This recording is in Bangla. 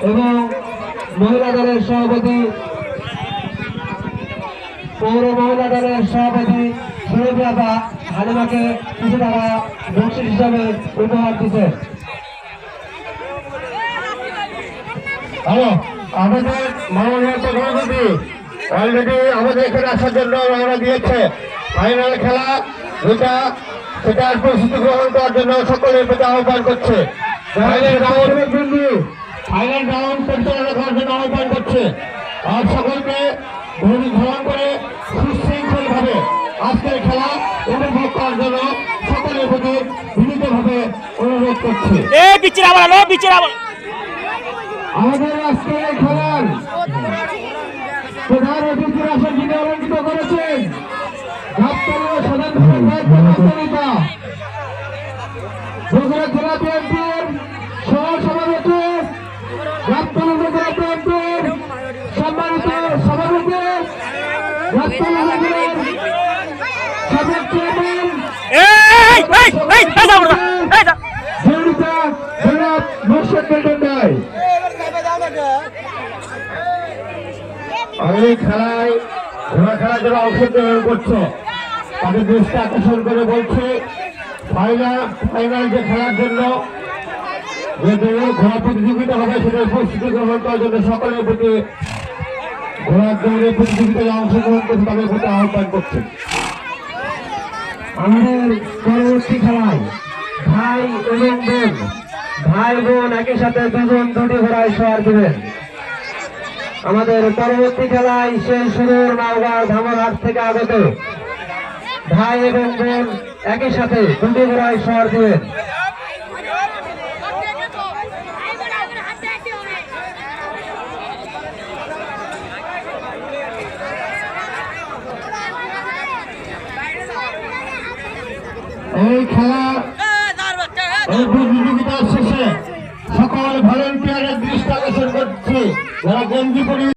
এবং মহিলা দলের সভাপতি পৌর মহিলা দলের সভাপতি সুরভা হালিমাকে কিছু টাকা বকশিস হিসাবে উপহার দিচ্ছে। আমাদের মাননীয় প্রধানমন্ত্রী অলরেডি আমাদের এখানে আসার জন্য রওনা দিয়েছে। ফাইনাল খেলা যেটা সেটার প্রস্তুতি গ্রহণ করার জন্য সকলের প্রতি আহ্বান করছে। ফাইনাল রাউন্ড পরিচালনা করার জন্য আহ্বান করছে। আর সকলকে ভ্রমণ করে সুশৃঙ্খল ভাবে আজকের খেলা উপভোগ করার জন্য সকলের প্রতি বিনীতভাবে অনুরোধ করছে। আমাদের আজকের খেলার প্রধান অতিথির আসন যিনি অলঙ্কিত করেছেন গাবতলী সাধারণ বগুড়া জেলা বিএনপির সহ সভাপতি, গাবতলী বগুড়া বিএনপির সম্মানিত সভাপতি, গাবতলী বগুড়ার সাবেক চেয়ারম্যান জনাব মোর্শেদ মিল্টন ভাই। এই খেলায় ঘোড়া খেলা যারা অংশগ্রহণ করছে তাদের দৃষ্টি আকর্ষণ করে বলছে ফাইনাল যে খেলার জন্য যে ঘোড়া প্রতিযোগিতা হবে সেটার প্রস্তুতি গ্রহণ করার জন্য সকলের প্রতি ঘোড়ার দৌড়ের প্রতিযোগিতায় অংশগ্রহণ করছে তাদের প্রতি আহ্বান করছে। আমাদের পরবর্তী খেলায় ভাই এবং বোন, ভাই বোন একই সাথে দুটি ঘোড়ায় সওয়ার দিবেন। আমাদের পরবর্তী খেলায় সেই সুদূর নওগাঁ ধামরহাট থেকে আগত ভাই এবং বোন একই সাথে দুটি ঘোড়ায় সওয়ার দিবেন। এই খেলা এই প্রতিযোগিতার শেষে সকল ভলেন্টিয়ারের দৃষ্টি আকর্ষণ করছে যারা গেঞ্জি পরি